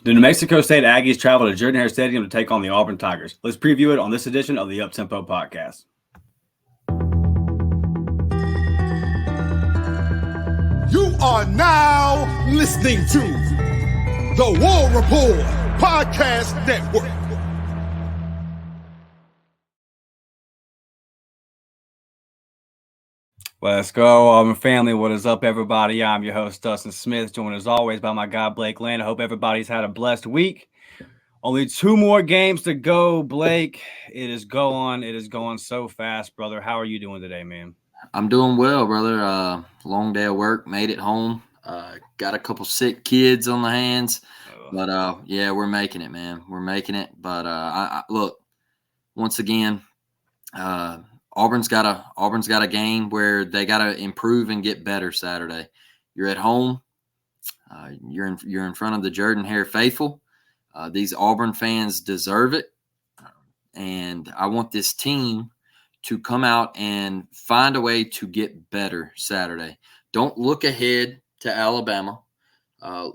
The New Mexico State Aggies travel to Jordan Hare Stadium to take on the Auburn Tigers. Let's preview it on this edition of the Uptempo Podcast. You are now listening to the War Report Podcast Network. Let's go, Auburn family. What is up, everybody? I'm your host, Dustin Smith, joined as always by my guy, Blake Land. I hope everybody's had a blessed week. Only 2 more games to go, Blake. It is going so fast, brother. How are you doing today, man? I'm doing well, brother. Long day of work, made it home. Got a couple sick kids on the hands. But, yeah, we're making it, man. We're making it. But, look, once again, Auburn's got a game where they got to improve and get better Saturday. You're at home. You're in front of the Jordan Hare faithful. These Auburn fans deserve it. And I want this team to come out and find a way to get better Saturday. Don't look ahead to Alabama.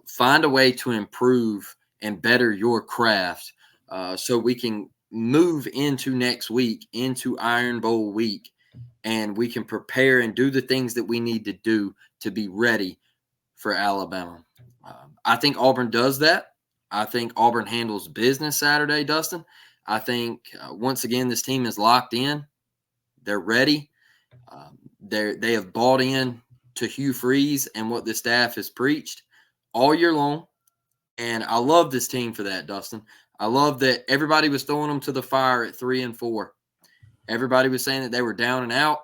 Find a way to improve and better your craft so we can move into next week, into Iron Bowl week, and we can prepare and do the things that we need to do to be ready for Alabama. I think Auburn does that. I think Auburn handles business Saturday, Dustin. I think, once again, this team is locked in. They're ready. They have bought in to Hugh Freeze and what the staff has preached all year long. And I love this team for that, Dustin. I love that everybody was throwing them to the fire at 3-4. Everybody was saying that they were down and out.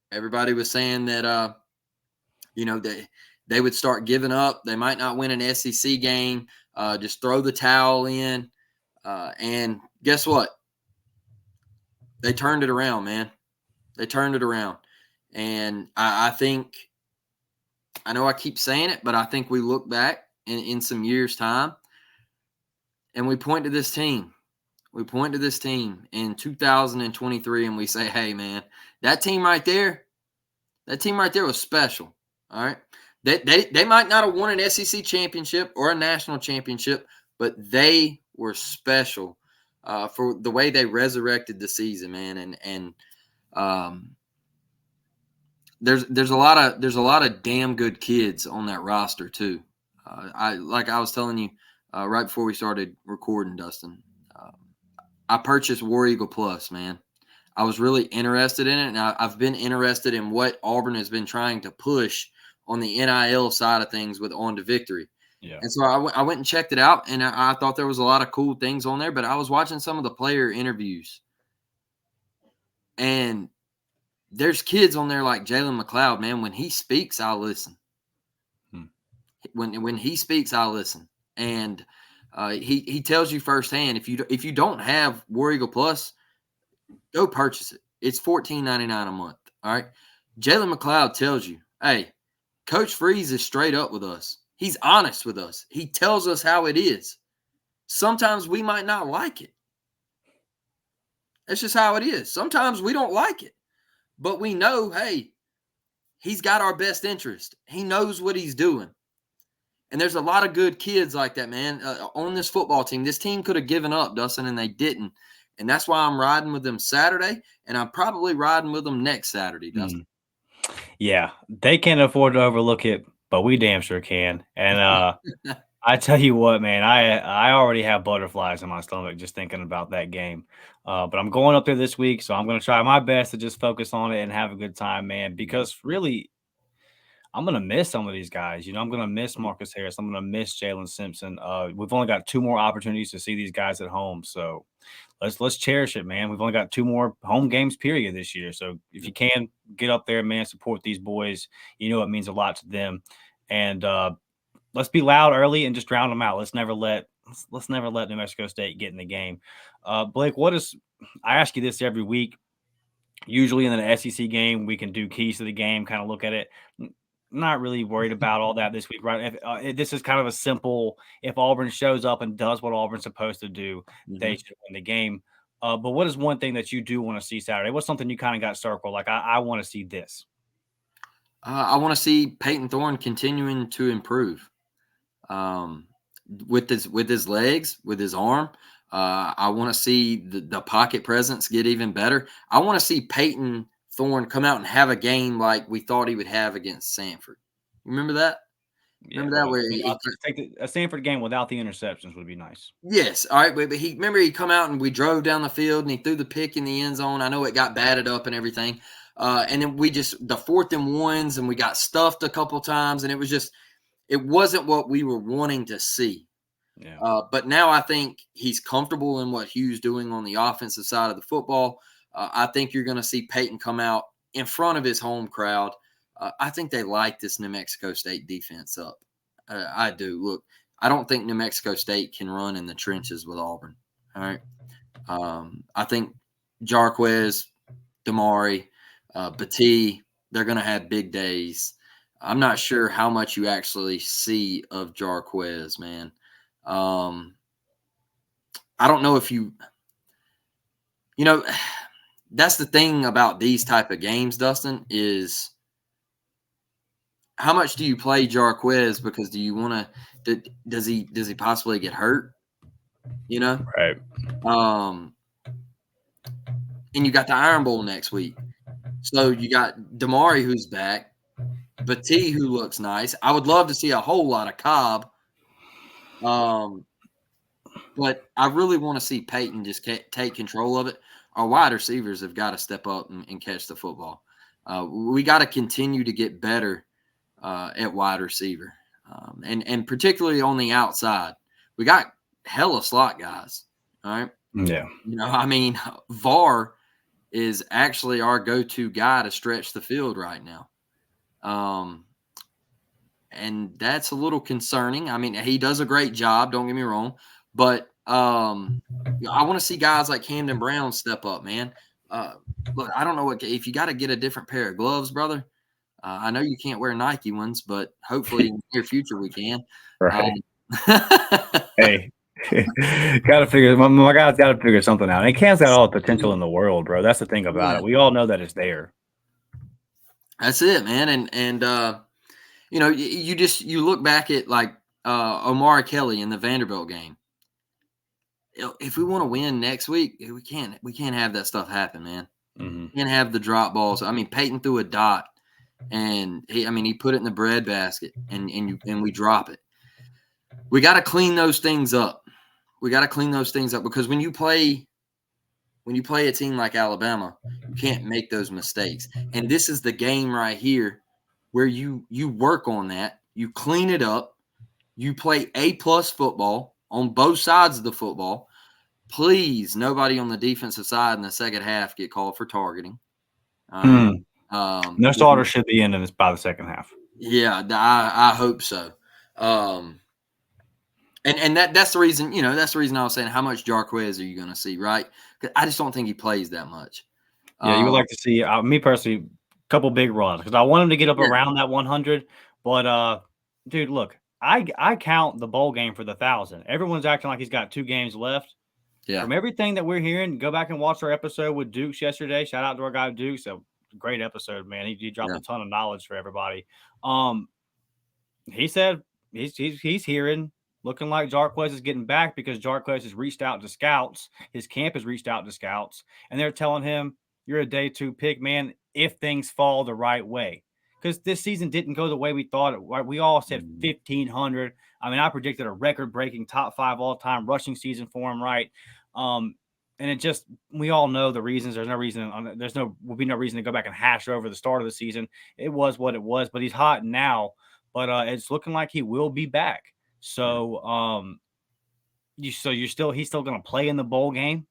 Everybody was saying that, they would start giving up. They might not win an SEC game. Just throw the towel in. And guess what? They turned it around, man. They turned it around. And I think – I know I keep saying it, but I think we look back in some years' time and we point to this team. We point to this team in 2023 and we say, hey, man, that team right there was special, all right? They might not have won an SEC championship or a national championship, but they were special for the way they resurrected the season, man. And there's a lot of damn good kids on that roster too. I was telling you right before we started recording, Dustin. I purchased War Eagle Plus, man. I was really interested in it, and I've been interested in what Auburn has been trying to push on the NIL side of things with On to Victory. Yeah. And so I went and checked it out, and I thought there was a lot of cool things on there, but I was watching some of the player interviews, and there's kids on there like Jalen McLeod, man. When he speaks, I'll listen. When he speaks, I'll listen. And he tells you firsthand, if you don't have War Eagle Plus, go purchase it. It's $14.99 a month. All right. Jalen McLeod tells you, hey, Coach Freeze is straight up with us. He's honest with us. He tells us how it is. Sometimes we might not like it. That's just how it is. Sometimes we don't like it. But we know, hey, he's got our best interest. He knows what he's doing. And there's a lot of good kids like that, man, on this football team. This team could have given up, Dustin, and they didn't. And that's why I'm riding with them Saturday, and I'm probably riding with them next Saturday, Dustin. Yeah, they can't afford to overlook it, but we damn sure can. And I tell you what, man, I already have butterflies in my stomach just thinking about that game. But I'm going up there this week, so I'm going to try my best to just focus on it and have a good time, man, because really I'm going to miss some of these guys. I'm going to miss Marcus Harris. I'm going to miss Jalen Simpson. We've only got 2 more opportunities to see these guys at home, so let's cherish it, man. We've only got 2 more home games, period, this year. So if you can, get up there, man, support these boys. It means a lot to them. And let's be loud early and just drown them out. Let's never let New Mexico State get in the game. Blake, I ask you this every week. Usually in an SEC game, we can do keys to the game, kind of look at it. Not really worried about all that this week, right? This is kind of a simple, if Auburn shows up and does what Auburn's supposed to do, they should win the game. But what is one thing that you do want to see Saturday? What's something you kind of got circled? Like, I want to see this. I want to see Peyton Thorne continuing to improve. with his legs, with his arm. I want to see the pocket presence get even better. I want to see Peyton Thorne come out and have a game like we thought he would have against Sanford. Remember that? Yeah, Remember that where a Stanford game without the interceptions would be nice. Yes, all right, but he come out and we drove down the field and he threw the pick in the end zone. I know it got batted up and everything, and then the 4th and 1s and we got stuffed a couple times and it wasn't what we were wanting to see. Yeah. But now I think he's comfortable in what Hugh's doing on the offensive side of the football. I think you're going to see Peyton come out in front of his home crowd. I think they light this New Mexico State defense up. I do. Look, I don't think New Mexico State can run in the trenches with Auburn. All right. I think Jarquez, Damari, Batee, they're going to have big days. I'm not sure how much you actually see of Jarquez, man. I don't know if that's the thing about these type of games, Dustin, is how much do you play Jarquez? Because do you want to, does he possibly get hurt? Right. And you got the Iron Bowl next week. So you got Damari who's back, Batee who looks nice. I would love to see a whole lot of Cobb. But I really want to see Peyton just take control of it. Our wide receivers have got to step up and catch the football. We got to continue to get better at wide receiver, and particularly on the outside. We got hella slot guys. All right. Yeah. VAR is actually our go-to guy to stretch the field right now. And that's a little concerning. I mean, he does a great job, don't get me wrong, but I want to see guys like Camden Brown step up, man. Look, I don't know if you got to get a different pair of gloves, brother. I know you can't wear Nike ones, but hopefully in the near future we can. Right. Hey, gotta figure. My guy's got to figure something out. And Cam's got all the potential in the world, bro. That's the thing about it. We all know that it's there. That's it, man. And you look back at like Omar Kelly in the Vanderbilt game. If we want to win next week, we can't have that stuff happen, man. Mm-hmm. Can't have the drop balls. I mean, Peyton threw a dot, and he put it in the bread basket, and we drop it. We got to clean those things up. Because when you play a team like Alabama, you can't make those mistakes. And this is the game right here where you work on that, you clean it up, you play A+ football on both sides of the football. Please, nobody on the defensive side in the second half get called for targeting. No starter should be in this by the second half. Yeah, I hope so. And that's the reason, that's the reason I was saying how much Jarquez are you going to see, right? Because I just don't think he plays that much. Yeah, you would like to see, me personally, a couple big runs because I want him to get up around that 100. But, dude, look, I count the bowl game for the 1,000. Everyone's acting like he's got 2 games left. Yeah. From everything that we're hearing, go back and watch our episode with Dukes yesterday. Shout out to our guy Dukes. A great episode, man. He dropped a ton of knowledge for everybody. He said he's hearing, looking like Jarquez is getting back because Jarquez has reached out to scouts. His camp has reached out to scouts, and they're telling him, you're a day 2 pick, man, if things fall the right way. Because this season didn't go the way we thought it. Right? We all said 1,500. I mean, I predicted a record-breaking top 5 all-time rushing season for him, right? And it just, we all know the reasons. There's no reason, will be no reason to go back and hash over the start of the season. It was what it was, but he's hot now. But it's looking like he will be back. So, he's still going to play in the bowl game.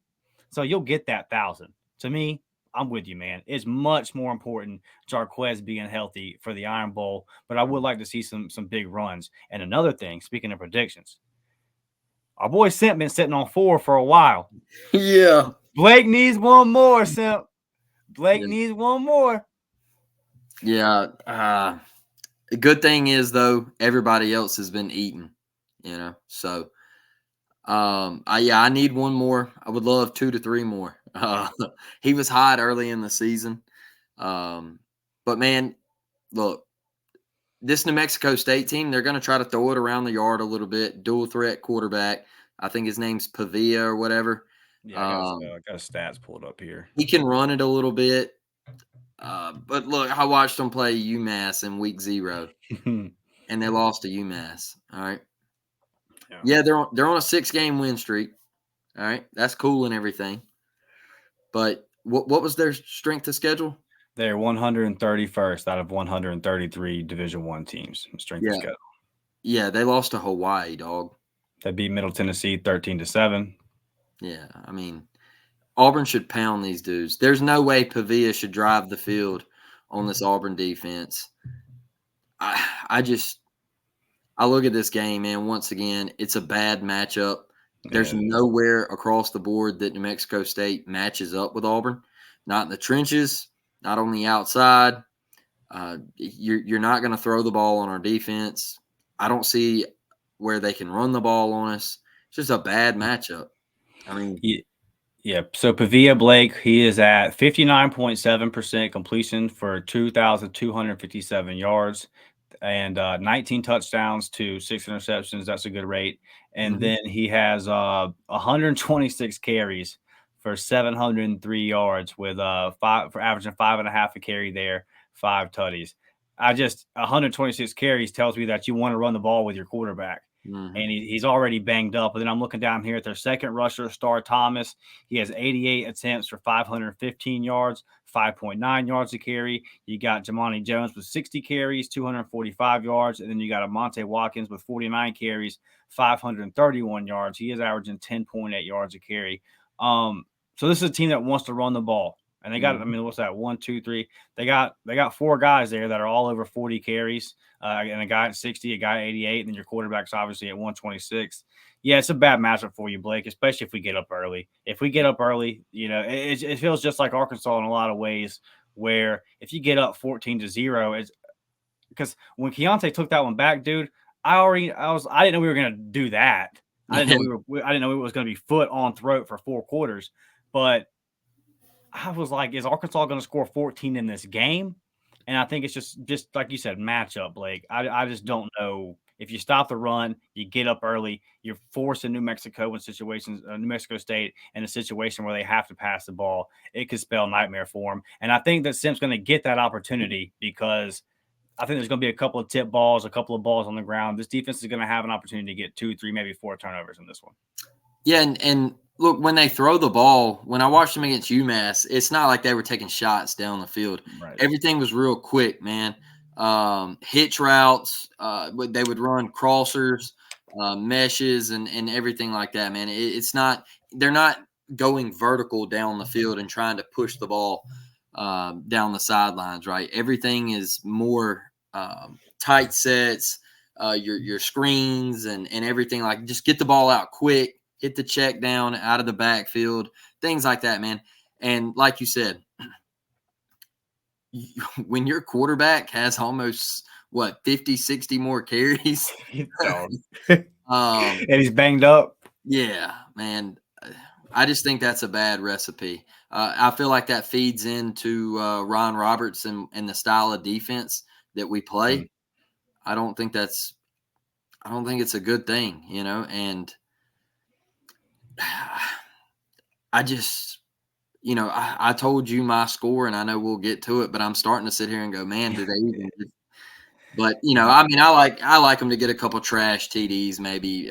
So you'll get that 1,000. To me, I'm with you, man. It's much more important Jarquez being healthy for the Iron Bowl, but I would like to see some big runs. And another thing, speaking of predictions, our boy Simp been sitting on 4 for a while. Yeah. Blake needs one more, Simp. Blake needs one more. Yeah. The good thing is, though, everybody else has been eating, So, I need one more. I would love 2 to 3 more. He was hot early in the season. But, man, look, this New Mexico State team, they're going to try to throw it around the yard a little bit. Dual threat quarterback. I think his name's Pavia or whatever. Yeah, I got his stats pulled up here. He can run it a little bit. But look, I watched them play UMass in week 0, and they lost to UMass. All right. Yeah, they're on a 6-game win streak. All right, that's cool and everything. But what was their strength of schedule? They're 131st out of 133 Division I teams. Strength of schedule. Yeah, they lost to Hawaii, dog. They beat Middle Tennessee 13-7. Yeah, I mean, Auburn should pound these dudes. There's no way Pavia should drive the field on this Auburn defense. I look at this game, man, once again, it's a bad matchup. There's nowhere across the board that New Mexico State matches up with Auburn. Not in the trenches, not on the outside. You're not going to throw the ball on our defense. I don't see where they can run the ball on us. It's just a bad matchup. I mean, yeah. So Pavia Blake, he is at 59.7% completion for 2,257 yards and 19 touchdowns to 6 interceptions. That's a good rate. And then he has 126 carries for 703 yards with for averaging 5.5 a carry there, 5 tutties. 126 carries tells me that you want to run the ball with your quarterback. And he's already banged up. But then I'm looking down here at their second rusher, Star Thomas. He has 88 attempts for 515 yards, 5.9 yards a carry. You got Jamani Jones with 60 carries, 245 yards. And then you got Amonte Watkins with 49 carries, 531 yards. He is averaging 10.8 yards a carry. So this is a team that wants to run the ball. And they got, I mean, what's that? 1, 2, 3. They got 4 guys there that are all over 40 carries, and a guy at 60, a guy at 88, and then your quarterback's obviously at 126. Yeah, it's a bad matchup for you, Blake, especially if we get up early. If we get up early, you know, it feels just like Arkansas in a lot of ways, where if you get up 14-0, it's because when Keontae took that one back, dude, I didn't know we were gonna do that. I didn't know it was gonna be foot on throat for 4 quarters, but I was like, is Arkansas going to score 14 in this game? And I think it's just like you said, matchup, Blake. I just don't know. If you stop the run, you get up early, you're forcing New Mexico State in a situation where they have to pass the ball. It could spell nightmare for them. And I think that Simp's going to get that opportunity because I think there's going to be a couple of tip balls, a couple of balls on the ground. This defense is going to have an opportunity to get 2, 3, maybe 4 turnovers in this one. Yeah, and look, when they throw the ball, when I watched them against UMass, it's not like they were taking shots down the field. Right. Everything was real quick, man. Hitch routes, they would run crossers, meshes, and everything like that, man. They're not going vertical down the field and trying to push the ball down the sidelines, right? Everything is more tight sets, your screens and everything, like just get the ball out quick. Hit the check down out of the backfield, things like that, man. And like you said, when your quarterback has almost, 50, 60 more carries. And he's banged up. Yeah, man. I just think that's a bad recipe. I feel like that feeds into Ron Roberts and the style of defense that we play. I don't think it's a good thing, you know, and I just, you know, I told you my score, and I know we'll get to it, but I'm starting to sit here and go, man, do they even? But you know, I mean, I like them to get a couple trash TDs maybe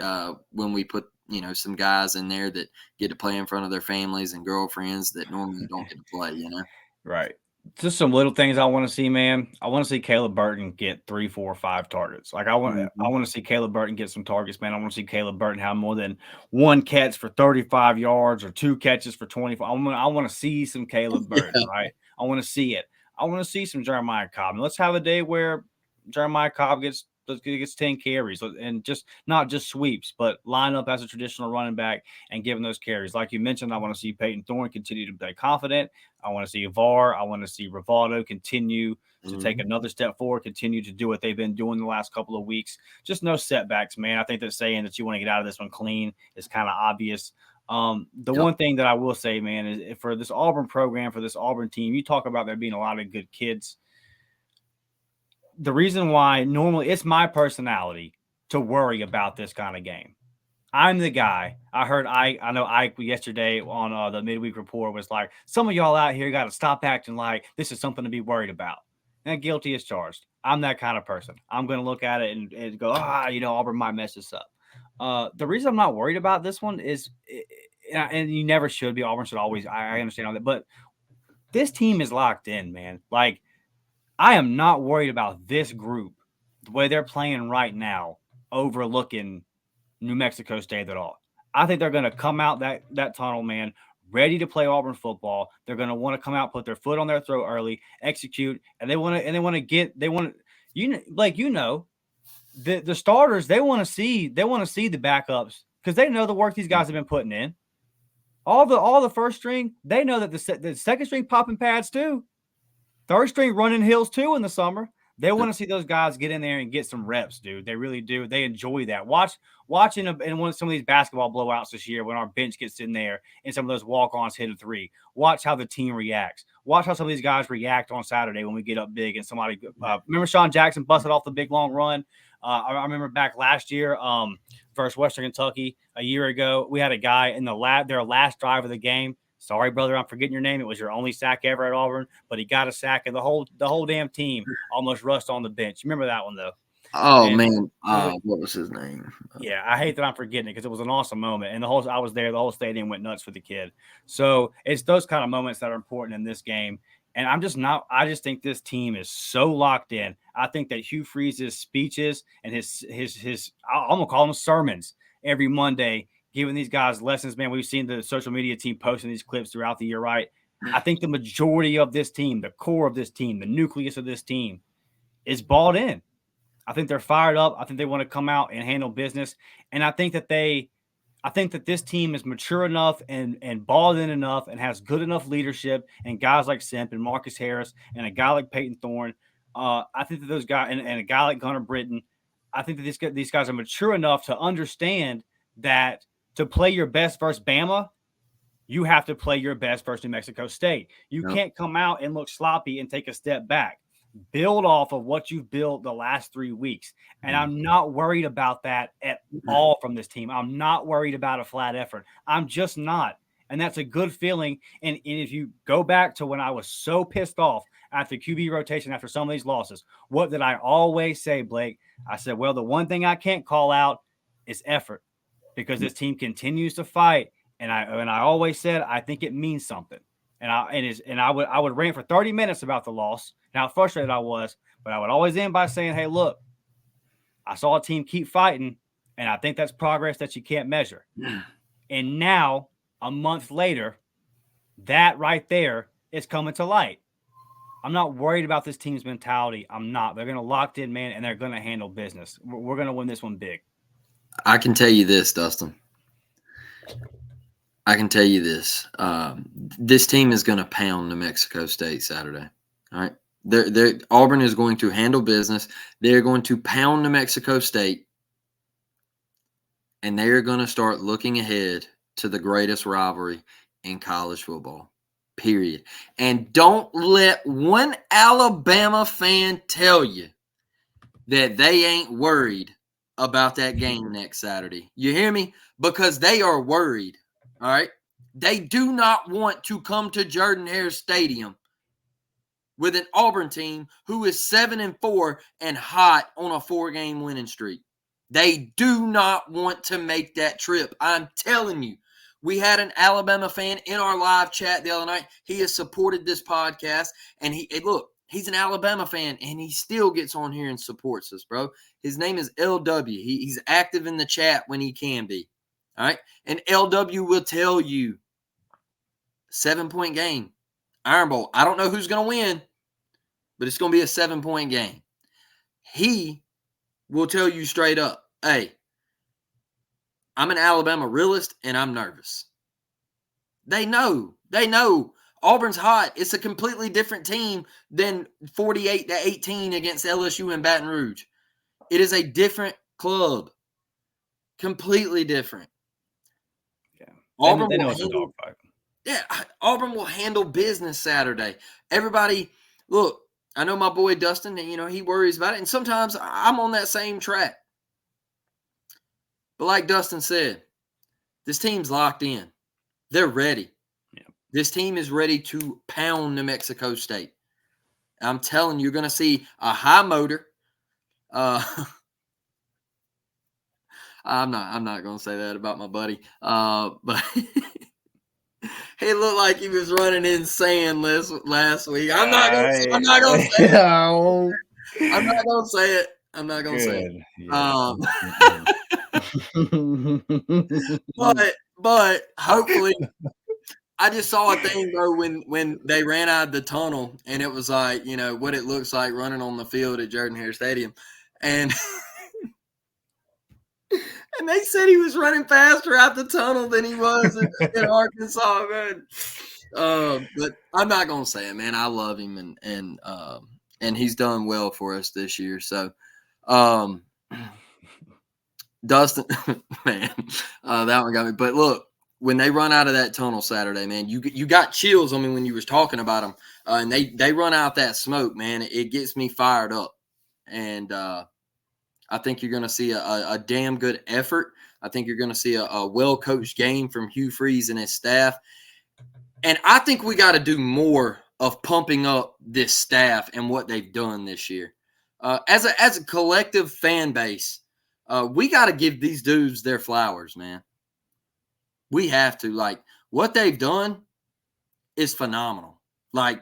when we put, you know, some guys in there that get to play in front of their families and girlfriends that normally don't get to play, you know. Right. Just some little things I want to see, man. I want to see Caleb Burton get 3, 4, 5 targets. Like I want to see Caleb Burton get some targets, man. I want to see Caleb Burton have more than 1 catch for 35 yards or 2 catches for 25. I want to see some Caleb Burton, right? I want to see it. I want to see some Jeremiah Cobb. And let's have a day where Jeremiah Cobb gets 10 carries and just not just sweeps, but line up as a traditional running back and give him those carries. Like you mentioned, I want to see Peyton Thorne continue to be confident. I want to see VAR. I want to see Rivaldo continue to take another step forward, continue to do what they've been doing the last couple of weeks. Just no setbacks, man. I think that saying that you want to get out of this one clean is kind of obvious. One thing that I will say, man, is for this Auburn program, for this Auburn team, you talk about there being a lot of good kids. the reason why normally it's my personality to worry about this kind of game. I'm the guy. I know Ike yesterday on the midweek report was like, some of y'all out here got to stop acting like this is something to be worried about. And guilty as charged. I'm that kind of person. I'm going to look at it and go, Auburn might mess this up. The reason I'm not worried about this one is, and you never should be. Auburn should always. I understand all that, but this team is locked in, man. Like, I am not worried about this group the way they're playing right now, overlooking New Mexico State at all. I think they're going to come out that tunnel, man, ready to play Auburn football. They're going to want to come out, put their foot on their throat early, execute, and they want to the starters. They want to see the backups because they know the work these guys have been putting in. All the first string, they know that the second string popping pads too. Third string running hills too in the summer. They want to see those guys get in there and get some reps, dude. They really do. They enjoy that. Watching some of these basketball blowouts this year when our bench gets in there and some of those walk-ons hit a three. Watch how the team reacts. Watch how some of these guys react on Saturday when we get up big and somebody remember Sean Jackson busted off the big long run. I remember back last year versus Western Kentucky a year ago. We had a guy in their last drive of the game. Sorry, brother, I'm forgetting your name. It was your only sack ever at Auburn, but he got a sack, and the whole damn team almost rushed on the bench. You remember that one though? Oh, man, what was his name? Yeah, I hate that I'm forgetting it because it was an awesome moment, and I was there. The whole stadium went nuts for the kid. So it's those kind of moments that are important in this game. And I just think this team is so locked in. I think that Hugh Freeze's speeches and his I'm gonna call them sermons every Monday, giving these guys lessons, man. We've seen the social media team posting these clips throughout the year, right? I think the majority of this team, the core of this team, the nucleus of this team is bought in. I think they're fired up. I think they want to come out and handle business. And I think that this team is mature enough and balled in enough and has good enough leadership and guys like Simp and Marcus Harris and a guy like Peyton Thorne. I think that those guys and a guy like Gunnar Britton, I think that these guys are mature enough to understand that to play your best versus Bama, you have to play your best versus New Mexico State. You can't come out and look sloppy and take a step back. Build off of what you've built the last 3 weeks. And I'm not worried about that at all from this team. I'm not worried about a flat effort. I'm just not. And that's a good feeling. And if you go back to when I was so pissed off after QB rotation, after some of these losses, what did I always say, Blake? I said, well, the one thing I can't call out is effort because this team continues to fight. And I always said, I think it means something. And I would rant for 30 minutes about the loss and how frustrated I was, but I would always end by saying, hey, look, I saw a team keep fighting, and I think that's progress that you can't measure. And now, a month later, that right there is coming to light. I'm not worried about this team's mentality. I'm not. They're going to lock in, man, and they're going to handle business. We're going to win this one big. I can tell you this, Dustin. I can tell you this. This team is going to pound New Mexico State Saturday. All right. Auburn is going to handle business. They're going to pound New Mexico State. And they're going to start looking ahead to the greatest rivalry in college football. Period. And don't let one Alabama fan tell you that they ain't worried about that game next Saturday. You hear me? Because they are worried. All right. They do not want to come to Jordan Hare Stadium with an Auburn team who is 7-4 and hot on a 4-game winning streak. They do not want to make that trip. I'm telling you. We had an Alabama fan in our live chat the other night. He has supported this podcast, and he's an Alabama fan, and he still gets on here and supports us, bro. His name is LW. He's active in the chat when he can be. All right. And LW will tell you 7-point game. Iron Bowl. I don't know who's going to win, but it's going to be a 7-point game. He will tell you straight up, hey, I'm an Alabama realist and I'm nervous. They know. Auburn's hot. It's a completely different team than 48-18 against LSU in Baton Rouge. It is a different club. Completely different. Auburn will handle business Saturday. Everybody, look, I know my boy Dustin, he worries about it. And sometimes I'm on that same track. But like Dustin said, this team's locked in. They're ready. Yeah. This team is ready to pound New Mexico State. I'm telling you, you're going to see a high motor. I'm not going to say that about my buddy. But he looked like he was running in sand last week. I'm not going to say it. I'm not going to say it. I'm not going to say it. Yeah. But hopefully, I just saw a thing though when they ran out of the tunnel, and it was like what it looks like running on the field at Jordan Hare Stadium, and and they said he was running faster out the tunnel than he was in Arkansas, man. But I'm not gonna say it, man. I love him, and he's done well for us this year. So, Dustin, man, that one got me. But look, when they run out of that tunnel Saturday, man, you got chills on me when you was talking about them, and they run out that smoke, man. It gets me fired up, and I think you're going to see a damn good effort. I think you're going to see a well-coached game from Hugh Freeze and his staff. And I think we got to do more of pumping up this staff and what they've done this year. As a collective fan base, we got to give these dudes their flowers, man. We have to. Like, what they've done is phenomenal. Like,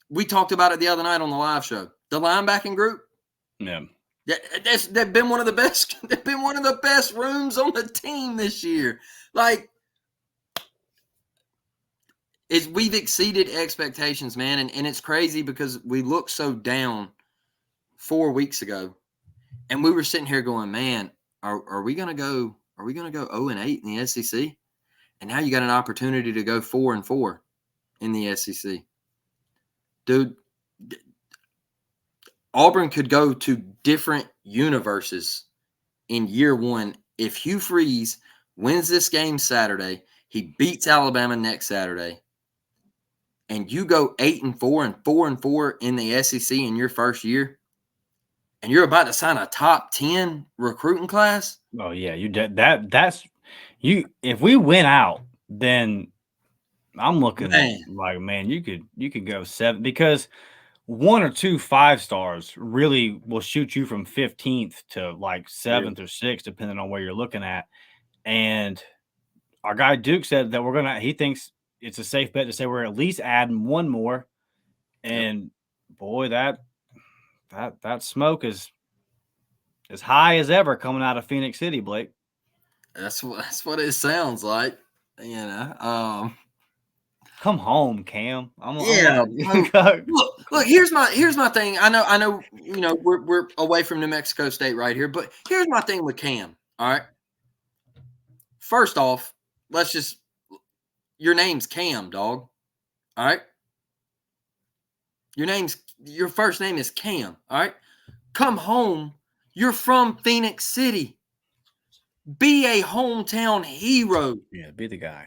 we talked about it the other night on the live show. The linebacking group. Yeah. They've been one of the best. They've been one of the best rooms on the team this year. Like, we've exceeded expectations, man, and it's crazy because we looked so down 4 weeks ago, and we were sitting here going, man, are we gonna go? Are we gonna go 0-8 in the SEC? And now you got an opportunity to go 4-4 in the SEC, dude. Auburn could go to different universes in year one if Hugh Freeze wins this game Saturday, he beats Alabama next Saturday, and you go 8-4 and 4-4 in the SEC in your first year, and you're about to sign a top 10 recruiting class. Oh yeah, you did that's you. If we win out, then I'm looking like, man, you could go 7 because 1 or 2 5-stars really will shoot you from 15th to like 7th or 6th, depending on where you're looking at. And our guy Duke said that he thinks it's a safe bet to say we're at least adding 1 more. And boy, that smoke is as high as ever coming out of Phoenix City, Blake. That's what it sounds like, Come home, Cam. Look. Here's my thing. I know. We're away from New Mexico State right here, but here's my thing with Cam. All right. First off, your name's Cam, dog. All right. Your first name is Cam. All right. Come home. You're from Phoenix City. Be a hometown hero. Yeah, be the guy.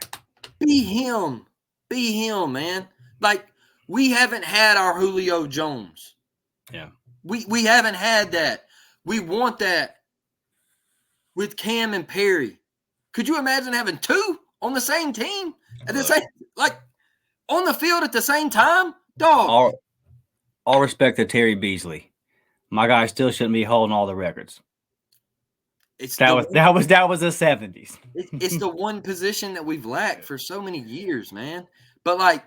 Be him. Be him, man. Like, we haven't had our Julio Jones. Yeah. We haven't had that. We want that with Cam and Perry. Could you imagine having 2 on the same team at the same, like, on the field at the same time? Dog. All respect to Terry Beasley. My guy still shouldn't be holding all the records. That was the 70s. It's the one position that we've lacked for so many years, man. But like,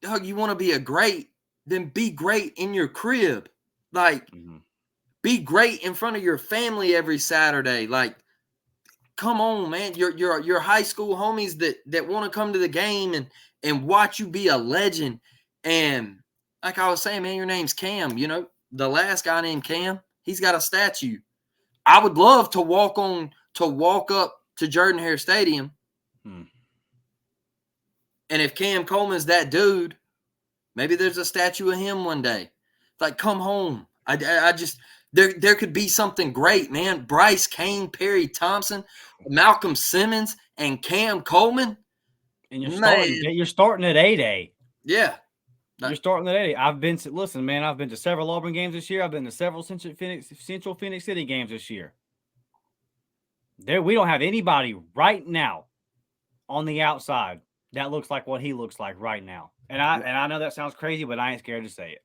dog, you want to be a great, then be great in your crib. Like, be great in front of your family every Saturday. Like, come on, man. Your high school homies that want to come to the game and watch you be a legend. And like I was saying, man, your name's Cam. The last guy named Cam, he's got a statue. I would love to walk up to Jordan Hare Stadium. And if Cam Coleman's that dude, maybe there's a statue of him one day. Like, come home. I just there could be something great, man. Bryce Kane, Perry Thompson, Malcolm Simmons, and Cam Coleman. And you're starting at 8A. Yeah. You're starting at 80. I've been to several Auburn games this year. I've been to several Central Phoenix City games this year. We don't have anybody right now on the outside that looks like what he looks like right now. And I know that sounds crazy, but I ain't scared to say it.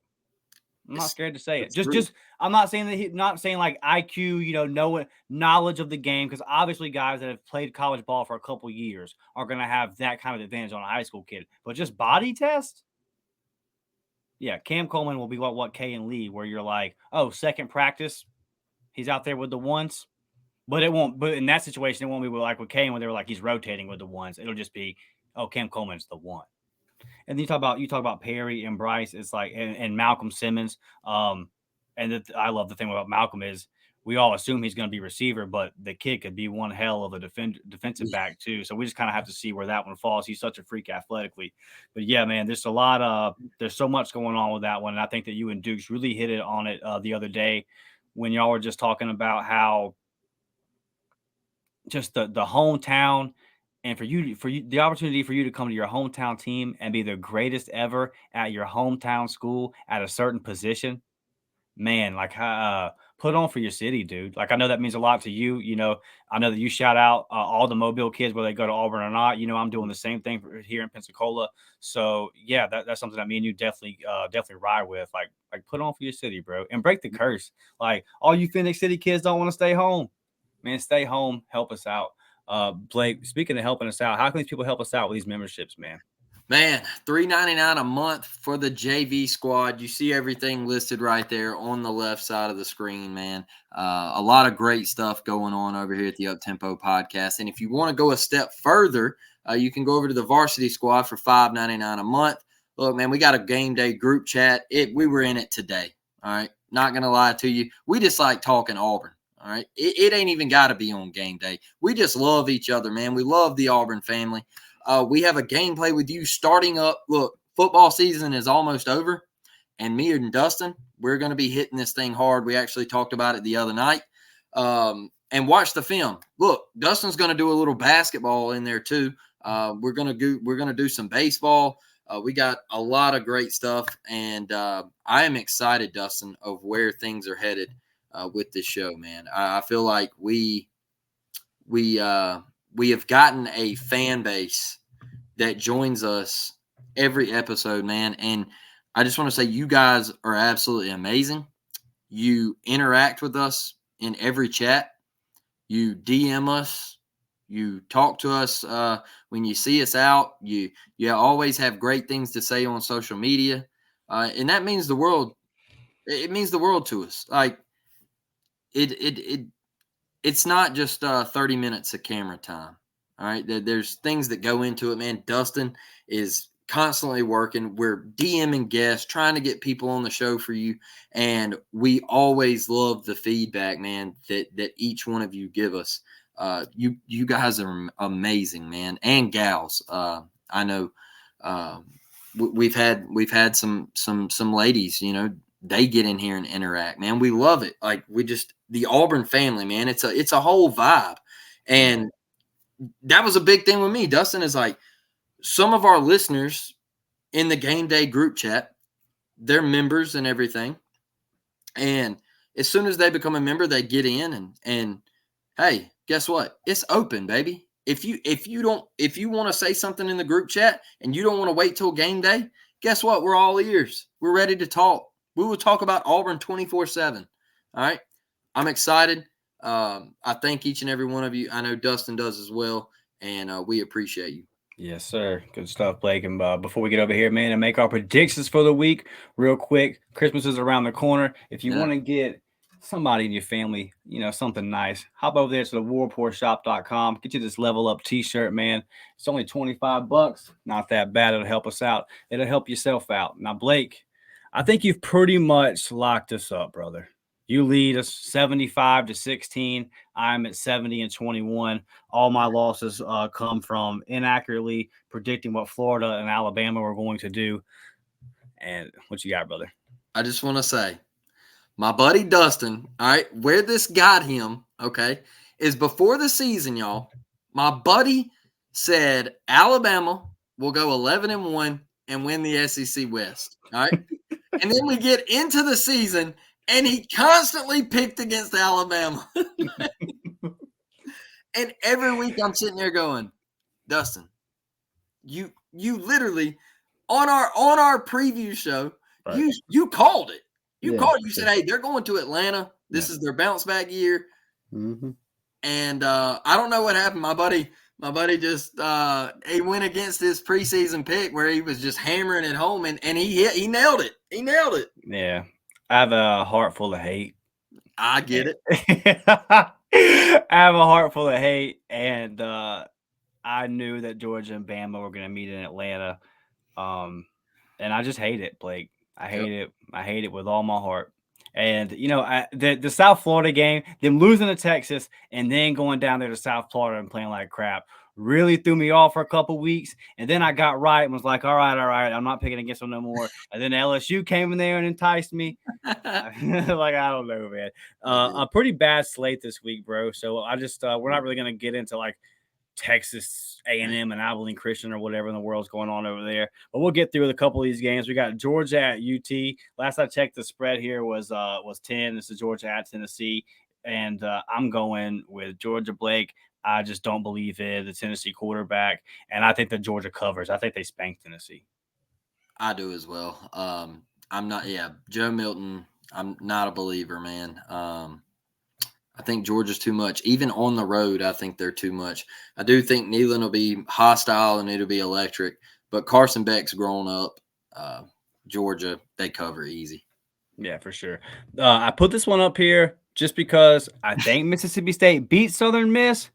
I'm not scared to say it. Just I'm not saying that not saying like IQ, knowing knowledge of the game, because obviously guys that have played college ball for a couple years are gonna have that kind of advantage on a high school kid. But just body test, yeah, Cam Coleman will be what K and Lee, where you're like, oh, second practice, he's out there with the ones. But it won't. But in that situation, it won't be like with Kane when they were like he's rotating with the ones. It'll just be, oh, Cam Coleman's the one. And then you talk about Perry and Bryce. It's like and Malcolm Simmons. I love the thing about Malcolm is we all assume he's going to be receiver, but the kid could be one hell of a defensive back too. So we just kind of have to see where that one falls. He's such a freak athletically. But yeah, man, there's so much going on with that one. And I think that you and Dukes really hit it on it the other day when y'all were just talking about how just the hometown and for you the opportunity for you to come to your hometown team and be the greatest ever at your hometown school at a certain position, man, like put on for your city, dude. Like I know that means a lot to you. I know that you shout out all the Mobile kids whether they go to Auburn or not. I'm doing the same thing here in Pensacola. So yeah, that's something that me and you definitely ride with. Like put on for your city, bro, and break the curse. Like all you Phoenix City kids don't want to stay home. Man, stay home, help us out. Blake, speaking of helping us out, how can these people help us out with these memberships, man? Man, $3.99 a month for the JV squad. You see everything listed right there on the left side of the screen, man. A lot of great stuff going on over here at the Uptempo podcast. And if you want to go a step further, you can go over to the varsity squad for $5.99 a month. Look, man, we got a game day group chat. We were in it today. All right. Not going to lie to you. We just like talking Auburn. All right. It ain't even got to be on game day. We just love each other, man. We love the Auburn family. We have a gameplay with you starting up. Look, football season is almost over, and me and Dustin, we're going to be hitting this thing hard. We actually talked about it the other night, and watch the film. Look, Dustin's going to do a little basketball in there too. We're going to do some baseball. We got a lot of great stuff, and I am excited, Dustin, of where things are headed with this show, man. I feel like we have gotten a fan base that joins us every episode, man. And I just want to say you guys are absolutely amazing. You interact with us in every chat. You DM us. You talk to us when you see us out. You always have great things to say on social media. And that means the world. It means the world to us. Like, it's not just 30 minutes of camera time. All right. There's things that go into it, man. Dustin is constantly working. We're DMing guests, trying to get people on the show for you. And we always love the feedback, man, that each one of you give us. You guys are amazing, man. And gals. I know we've had some ladies, they get in here and interact, man. We love it. Like the Auburn family, man. It's a whole vibe. And that was a big thing with me. Dustin is like, some of our listeners in the game day group chat, they're members and everything. And as soon as they become a member, they get in and hey, guess what? It's open, baby. If you want to say something in the group chat and you don't want to wait till game day, guess what? We're all ears. We're ready to talk. We will talk about Auburn 24/7. All right. I'm excited. I thank each and every one of you. I know Dustin does as well. And we appreciate you. Yes, sir. Good stuff, Blake. And before we get over here, man, and make our predictions for the week real quick, Christmas is around the corner. If you want to get somebody in your family, something nice, hop over there to the warreportshop.com. Get you this Level Up t-shirt, man. It's only $25. Not that bad. It'll help us out. It'll help yourself out. Now, Blake, I think you've pretty much locked us up, brother. You lead us 75-16. I'm at 70-21. All my losses come from inaccurately predicting what Florida and Alabama were going to do. And what you got, brother? I just want to say, my buddy Dustin, all right, where this got him, okay, is before the season, y'all. My buddy said Alabama will go 11-1 and win the SEC West. All right. And then we get into the season, and he constantly picked against Alabama. And every week I'm sitting there going, Dustin, you literally on our preview show, Right. you called it. You Yeah, called it. for You sure. said, hey, they're going to Atlanta. This is their bounce back year. Mm-hmm. And I don't know what happened. My buddy just he went against his preseason pick where he was just hammering it home, and he nailed it. He nailed it. Yeah. I have a heart full of hate. I get it. I have a heart full of hate, and I knew that Georgia and Bama were going to meet in Atlanta, and I just hate it, Blake. I hate it. I hate it with all my heart. And the South Florida game, them losing to Texas, and then going down there to South Florida and playing like crap, really threw me off for a couple weeks. And then I got right and was like, all right, I'm not picking against them no more. And then LSU came in there and enticed me. Like, I don't know, man. A pretty bad slate this week, bro. So I just we're not really gonna get into like Texas A&M and Abilene Christian or whatever in the world's going on over there. But we'll get through with a couple of these games. We got Georgia at UT. Last I checked, the spread here was 10. This is Georgia at Tennessee, and I'm going with Georgia, Blake. I just don't believe in the Tennessee quarterback, and I think that Georgia covers. I think they spank Tennessee. I do as well. I'm not. Yeah, Joe Milton. I'm not a believer, man. I think Georgia's too much. Even on the road, I think they're too much. I do think Neyland will be hostile and it'll be electric. But Carson Beck's grown up. Georgia, they cover easy. Yeah, for sure. I put this one up here just because I think Mississippi State beat Southern Miss.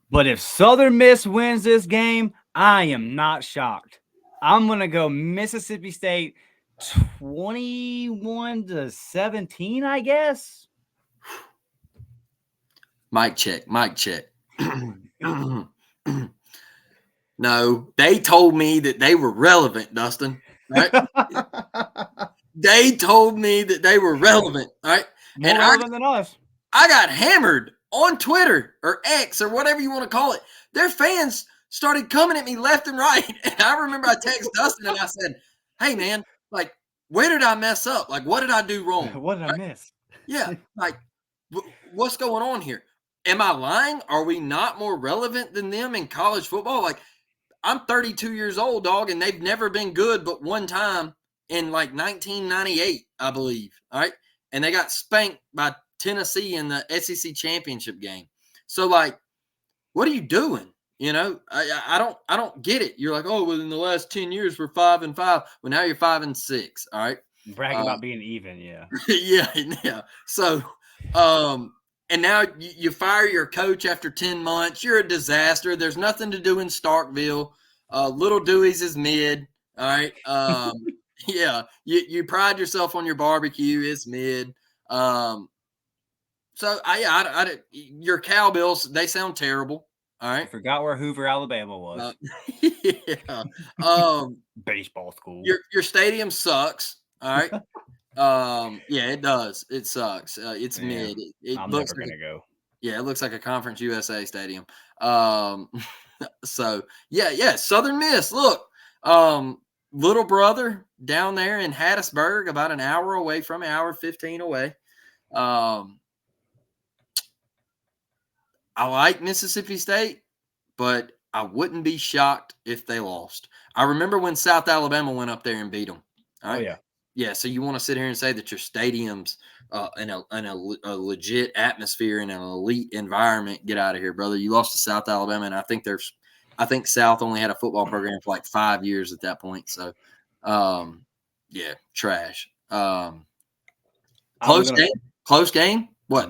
But if Southern Miss wins this game, I am not shocked. I'm going to go Mississippi State 21-17, I guess. Mic check. No, they told me that they were relevant, Dustin. Right? They told me that they were relevant. Right? More relevant than us. I got hammered on Twitter or X or whatever you want to call it. Their fans started coming at me left and right. And I remember I texted Dustin and I said, hey, man, like, where did I mess up? Like, what did I do wrong? What did I miss? Yeah. Like, what's going on here? Am I lying? Are we not more relevant than them in college football? Like, I'm 32 years old, dog, and they've never been good but one time in like 1998, I believe. All right. And they got spanked by Tennessee in the SEC championship game. So, like, what are you doing? You know, I don't get it. You're like, oh, well, in the last 10 years we're 5-5. Well, now you're 5-6. All right. Bragging about being even, yeah. yeah. So, and now you fire your coach after 10 months. You're a disaster. There's nothing to do in Starkville. Little Dewey's is mid. All right. Yeah. You pride yourself on your barbecue. It's mid. So your Cowbells, they sound terrible. All right. I forgot where Hoover, Alabama was. Yeah. Baseball school. Your stadium sucks. All right. Yeah, it does. It sucks. It's mid. I'm never gonna go. Yeah, it looks like a Conference USA stadium. So yeah. Southern Miss. Look, little brother down there in Hattiesburg, about an hour away from an hour 15 away. I like Mississippi State, but I wouldn't be shocked if they lost. I remember when South Alabama went up there and beat them. All right? Oh, yeah. Yeah, so you want to sit here and say that your stadium's in a legit atmosphere in an elite environment? Get out of here, brother. You lost to South Alabama, and I think South only had a football program for like 5 years at that point. So, yeah, trash. Close game. What?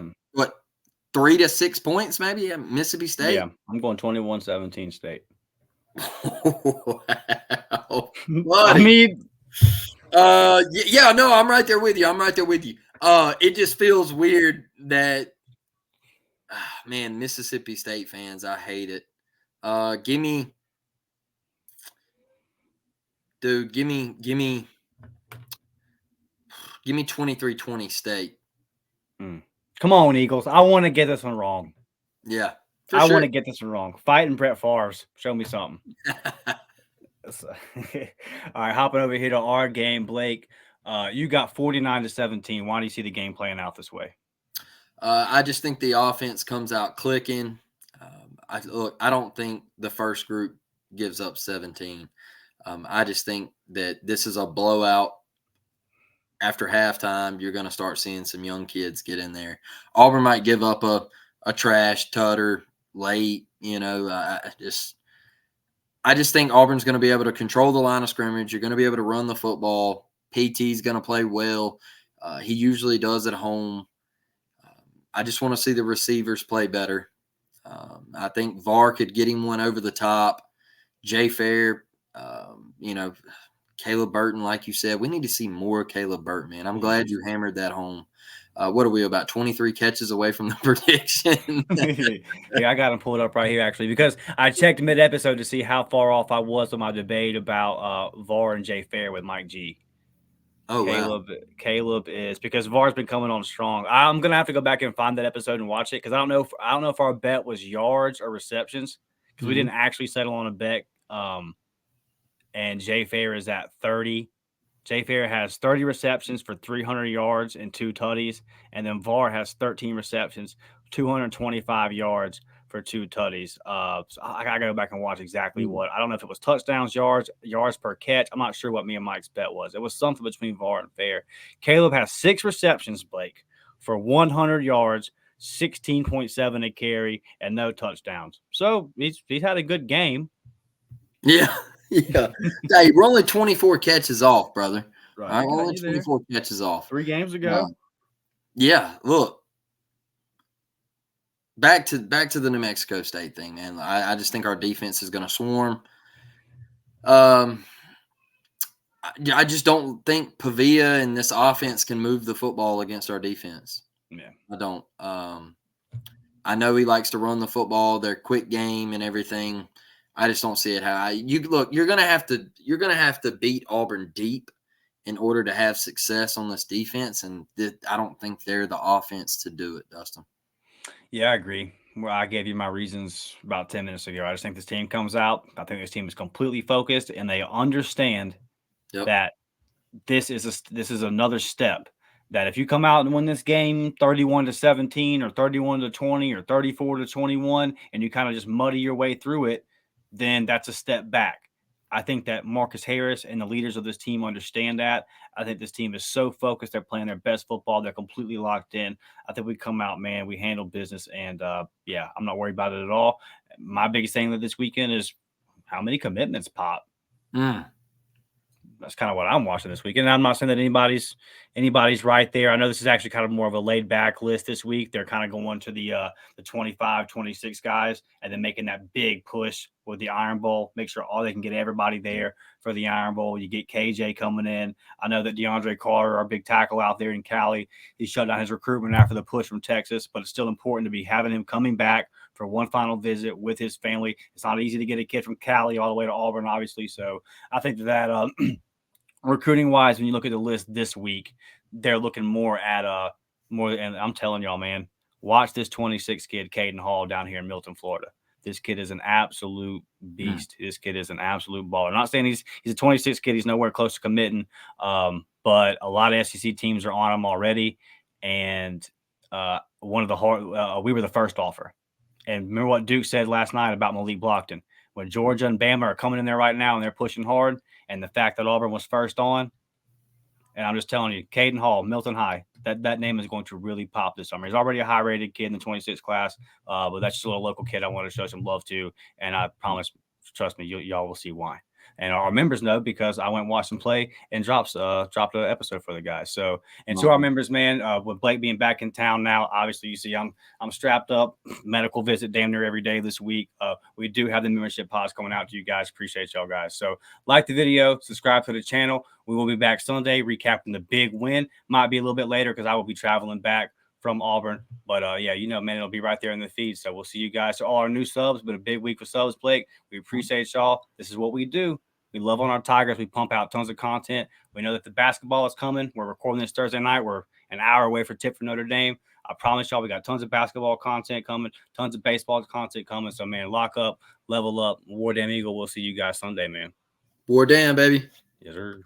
3 to 6 points, maybe at Mississippi State. Yeah, I'm going 21-17 State. Wow. I mean, yeah, no, I'm right there with you. It just feels weird that, man, Mississippi State fans, I hate it. Give me 23-20 State. Come on, Eagles. I want to get this one wrong. Yeah. I want to get this one wrong. Fighting Brett Favre. Show me something. So, all right, hopping over here to our game, Blake. You got 49-17. Why do you see the game playing out this way? I just think the offense comes out clicking. I don't think the first group gives up 17. I just think that this is a blowout. After halftime, you're going to start seeing some young kids get in there. Auburn might give up a trash tutter late. I just think Auburn's going to be able to control the line of scrimmage. You're going to be able to run the football. PT's going to play well. He usually does at home. I just want to see the receivers play better. I think VAR could get him one over the top. Jay Fair, Caleb Burton, like you said, we need to see more Caleb Burton, man. I'm glad you hammered that home. What are we, about 23 catches away from the prediction? Yeah, I got him pulled up right here, actually, because I checked mid-episode to see how far off I was with my debate about VAR and Jay Fair with Mike G. Oh, wow. Caleb is, because VAR's been coming on strong. I'm gonna have to go back and find that episode and watch it, because I don't know if our bet was yards or receptions, because we didn't actually settle on a bet. And Jay Fair is at 30. Jay Fair has 30 receptions for 300 yards and 2 tutties, and then VAR has 13 receptions, 225 yards for 2 tutties. So I gotta go back and watch exactly what. I don't know if it was touchdowns, yards per catch. I'm not sure what me and Mike's bet was. It was something between VAR and Fair. Caleb has 6 receptions, Blake, for 100 yards, 16.7 a carry, and no touchdowns. So he's had a good game. Yeah. Yeah. Hey, we're only 24 catches off, brother. Right. All right, only 24 catches off. 3 games ago. Yeah. Look. Back to the New Mexico State thing, man. I just think our defense is going to swarm. I just don't think Pavia and this offense can move the football against our defense. Yeah. I don't. I know he likes to run the football, their quick game and everything. I just don't see it how you're gonna have to beat Auburn deep in order to have success on this defense, and I don't think they're the offense to do it, Dustin. Yeah, I agree. Well, I gave you my reasons about 10 minutes ago. I just think this team comes out. I think this team is completely focused, and they understand that this is another step. That if you come out and win this game 31-17 or 31-20 or 34-21, and you kind of just muddy your way through it, then that's a step back. I think that Marcus Harris and the leaders of this team understand that. I think this team is so focused. They're playing their best football. They're completely locked in. I think we come out, man, we handle business. And, I'm not worried about it at all. My biggest thing this weekend is how many commitments pop. That's kind of what I'm watching this weekend. And I'm not saying that anybody's right there. I know this is actually kind of more of a laid back list this week. They're kind of going to the 25, 26 guys and then making that big push with the Iron Bowl. Make sure they can get everybody there for the Iron Bowl. You get KJ coming in. I know that DeAndre Carter, our big tackle out there in Cali, he shut down his recruitment after the push from Texas, but it's still important to be having him coming back for one final visit with his family. It's not easy to get a kid from Cali all the way to Auburn, obviously. So I think that recruiting wise, when you look at the list this week, they're looking more at and I'm telling y'all, man, watch this 26 kid, Caden Hall, down here in Milton, Florida. This kid is an absolute beast. This kid is an absolute baller. I'm not saying he's a 26 kid. He's nowhere close to committing, but a lot of SEC teams are on him already. And we were the first offer. And remember what Duke said last night about Malik Blockton. When Georgia and Bama are coming in there right now and they're pushing hard, and the fact that Auburn was first on, and I'm just telling you, Caden Hall, Milton High, that name is going to really pop this summer. He's already a high-rated kid in the 26 class, but that's just a little local kid I want to show some love to, and I promise, trust me, y'all will see why. And our members know because I went and watched them play and dropped an episode for the guys. So, and to our members, man, with Blake being back in town now, obviously you see I'm strapped up, medical visit damn near every day this week. We do have the membership pods coming out to you guys. Appreciate y'all guys. So like the video, subscribe to the channel. We will be back Sunday recapping the big win. Might be a little bit later because I will be traveling back from Auburn. But man, it'll be right there in the feed. So we'll see you guys. So all our new subs, been a big week for subs, Blake. We appreciate y'all. This is what we do. We love on our Tigers. We pump out tons of content. We know that the basketball is coming. We're recording this Thursday night. We're an hour away for tip for Notre Dame. I promise y'all we got tons of basketball content coming, tons of baseball content coming. So, man, lock up, level up. War Damn Eagle. We'll see you guys Sunday, man. War down, baby. Yes, sir.